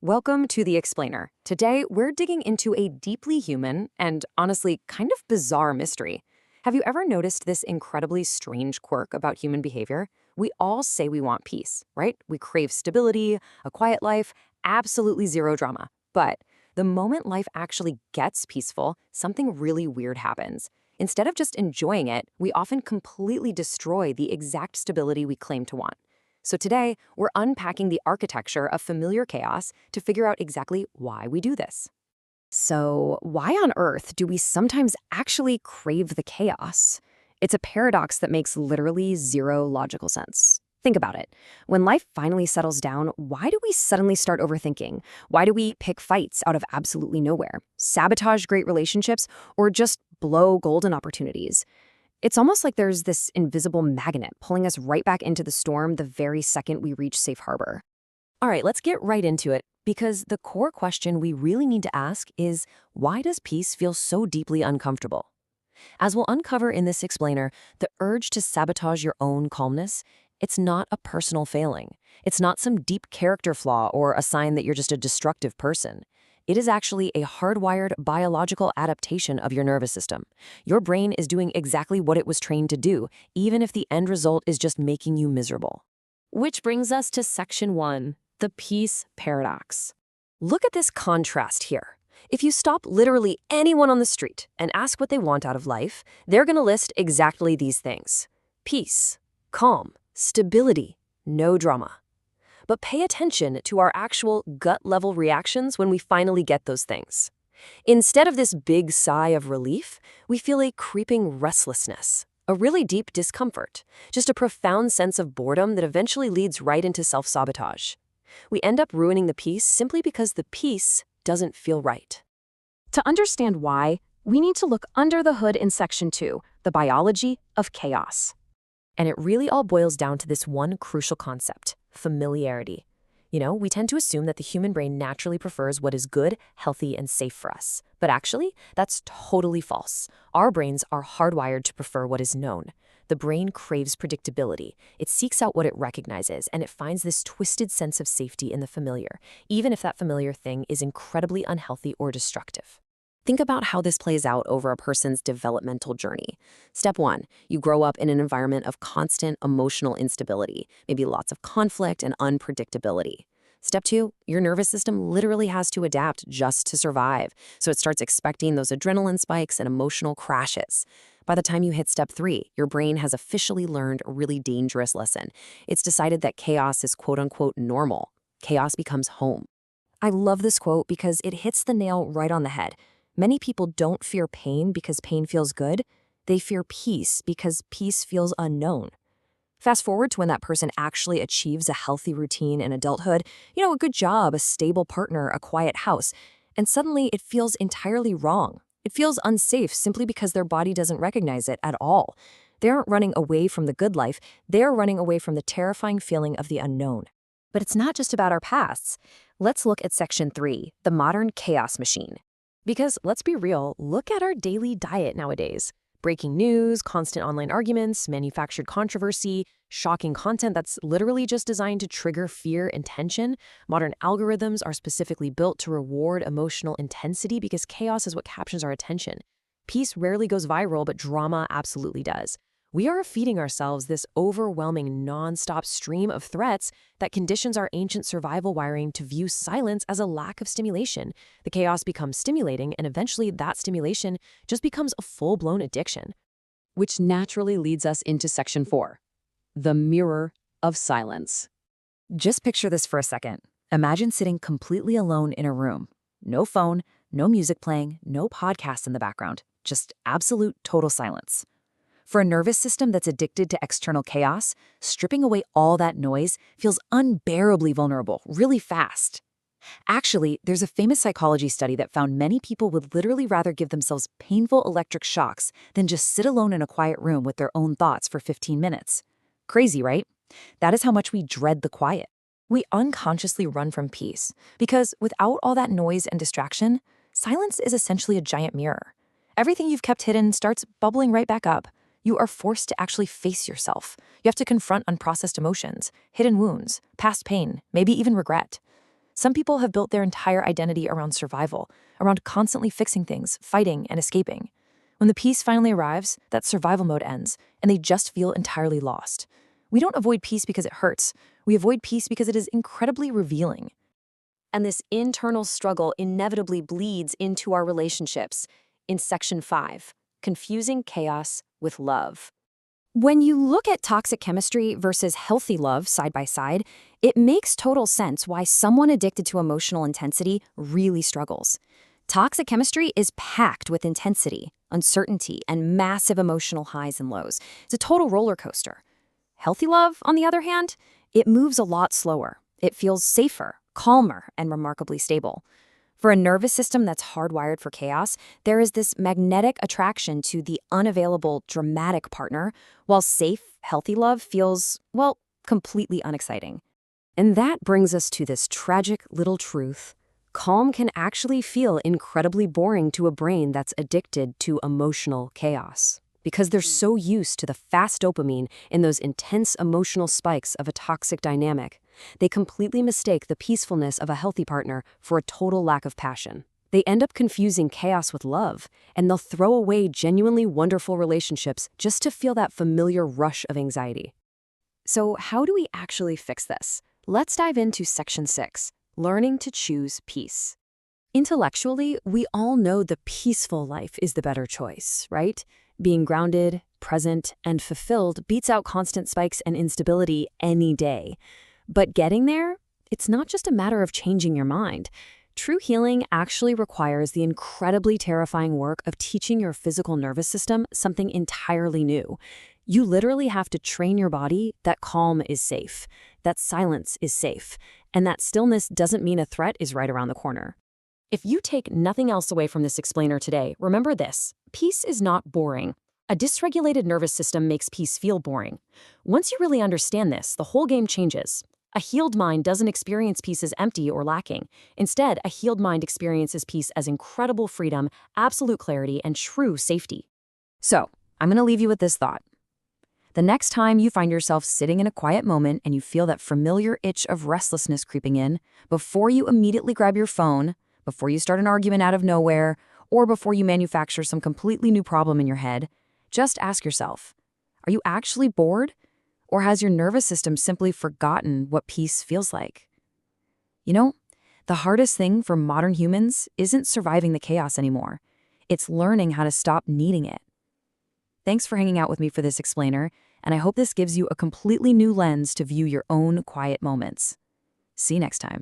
Welcome to The Explainer. Today, we're digging into a deeply human and honestly kind of bizarre mystery. Have you ever noticed this incredibly strange quirk about human behavior? We all say we want peace, right? We crave stability, a quiet life, absolutely zero drama. But the moment life actually gets peaceful, something really weird happens. Instead of just enjoying it, we often completely destroy the exact stability we claim to want. So today, we're unpacking the architecture of familiar chaos to figure out exactly why we do this. So, why on earth do we sometimes actually crave the chaos? It's a paradox that makes literally zero logical sense. Think about it. When life finally settles down, why do we suddenly start overthinking? Why do we pick fights out of absolutely nowhere, sabotage great relationships, or just blow golden opportunities? It's almost like there's this invisible magnet pulling us right back into the storm the very second we reach safe harbor. All right, let's get right into it, because the core question we really need to ask is, why does peace feel so deeply uncomfortable? As we'll uncover in this explainer, the urge to sabotage your own calmness, it's not a personal failing. It's not some deep character flaw or a sign that you're just a destructive person. It is actually a hardwired biological adaptation of your nervous system. Your brain is doing exactly what it was trained to do, even if the end result is just making you miserable. Which brings us to section 1, the peace paradox. Look at this contrast here. If you stop literally anyone on the street and ask what they want out of life, they're going to list exactly these things: peace, calm, stability, no drama. But pay attention to our actual gut-level reactions when we finally get those things. Instead of this big sigh of relief, we feel a creeping restlessness, a really deep discomfort, just a profound sense of boredom that eventually leads right into self-sabotage. We end up ruining the peace simply because the peace doesn't feel right. To understand why, we need to look under the hood in section 2, the biology of chaos. And it really all boils down to this one crucial concept: familiarity. We tend to assume that the human brain naturally prefers what is good, healthy, and safe for us. But actually, that's totally false. Our brains are hardwired to prefer what is known. The brain craves predictability. It seeks out what it recognizes, and it finds this twisted sense of safety in the familiar, even if that familiar thing is incredibly unhealthy or destructive. Think about how this plays out over a person's developmental journey. Step 1, you grow up in an environment of constant emotional instability, maybe lots of conflict and unpredictability. Step 2, your nervous system literally has to adapt just to survive, so it starts expecting those adrenaline spikes and emotional crashes. By the time you hit step 3, your brain has officially learned a really dangerous lesson. It's decided that chaos is quote-unquote normal. Chaos becomes home. I love this quote because it hits the nail right on the head. Many people don't fear pain because pain feels good. They fear peace because peace feels unknown. Fast forward to when that person actually achieves a healthy routine in adulthood, a good job, a stable partner, a quiet house, and suddenly it feels entirely wrong. It feels unsafe simply because their body doesn't recognize it at all. They aren't running away from the good life, they're running away from the terrifying feeling of the unknown. But it's not just about our pasts. Let's look at section 3, the modern chaos machine. Because let's be real, look at our daily diet nowadays. Breaking news, constant online arguments, manufactured controversy, shocking content that's literally just designed to trigger fear and tension. Modern algorithms are specifically built to reward emotional intensity because chaos is what captures our attention. Peace rarely goes viral, but drama absolutely does. We are feeding ourselves this overwhelming, non-stop stream of threats that conditions our ancient survival wiring to view silence as a lack of stimulation. The chaos becomes stimulating, and eventually that stimulation just becomes a full-blown addiction. Which naturally leads us into section 4, the mirror of silence. Just picture this for a second. Imagine sitting completely alone in a room. No phone, no music playing, no podcast in the background, just absolute total silence. For a nervous system that's addicted to external chaos, stripping away all that noise feels unbearably vulnerable really fast. Actually, there's a famous psychology study that found many people would literally rather give themselves painful electric shocks than just sit alone in a quiet room with their own thoughts for 15 minutes. Crazy, right? That is how much we dread the quiet. We unconsciously run from peace because without all that noise and distraction, silence is essentially a giant mirror. Everything you've kept hidden starts bubbling right back up. You are forced to actually face yourself. You have to confront unprocessed emotions, hidden wounds, past pain, maybe even regret. Some people have built their entire identity around survival, around constantly fixing things, fighting, and escaping. When the peace finally arrives, that survival mode ends, and they just feel entirely lost. We don't avoid peace because it hurts. We avoid peace because it is incredibly revealing. And this internal struggle inevitably bleeds into our relationships. In Section 5, confusing chaos with love. When you look at toxic chemistry versus healthy love side by side, it makes total sense why someone addicted to emotional intensity really struggles. Toxic chemistry is packed with intensity, uncertainty, and massive emotional highs and lows. It's a total roller coaster. Healthy love, on the other hand, it moves a lot slower. It feels safer, calmer, and remarkably stable. For a nervous system that's hardwired for chaos, there is this magnetic attraction to the unavailable, dramatic partner, while safe, healthy love feels, well, completely unexciting. And that brings us to this tragic little truth. Calm can actually feel incredibly boring to a brain that's addicted to emotional chaos, because they're so used to the fast dopamine in those intense emotional spikes of a toxic dynamic. They completely mistake the peacefulness of a healthy partner for a total lack of passion. They end up confusing chaos with love, and they'll throw away genuinely wonderful relationships just to feel that familiar rush of anxiety. So how do we actually fix this? Let's dive into Section 6, learning to choose peace. Intellectually, we all know the peaceful life is the better choice, right? Being grounded, present, and fulfilled beats out constant spikes and instability any day. But getting there, it's not just a matter of changing your mind. True healing actually requires the incredibly terrifying work of teaching your physical nervous system something entirely new. You literally have to train your body that calm is safe, that silence is safe, and that stillness doesn't mean a threat is right around the corner. If you take nothing else away from this explainer today, remember this: peace is not boring. A dysregulated nervous system makes peace feel boring. Once you really understand this, the whole game changes. A healed mind doesn't experience peace as empty or lacking. Instead, a healed mind experiences peace as incredible freedom, absolute clarity, and true safety. So, I'm going to leave you with this thought. The next time you find yourself sitting in a quiet moment and you feel that familiar itch of restlessness creeping in, before you immediately grab your phone, before you start an argument out of nowhere, or before you manufacture some completely new problem in your head, just ask yourself, are you actually bored? Or has your nervous system simply forgotten what peace feels like? You know, the hardest thing for modern humans isn't surviving the chaos anymore. It's learning how to stop needing it. Thanks for hanging out with me for this explainer, and I hope this gives you a completely new lens to view your own quiet moments. See you next time.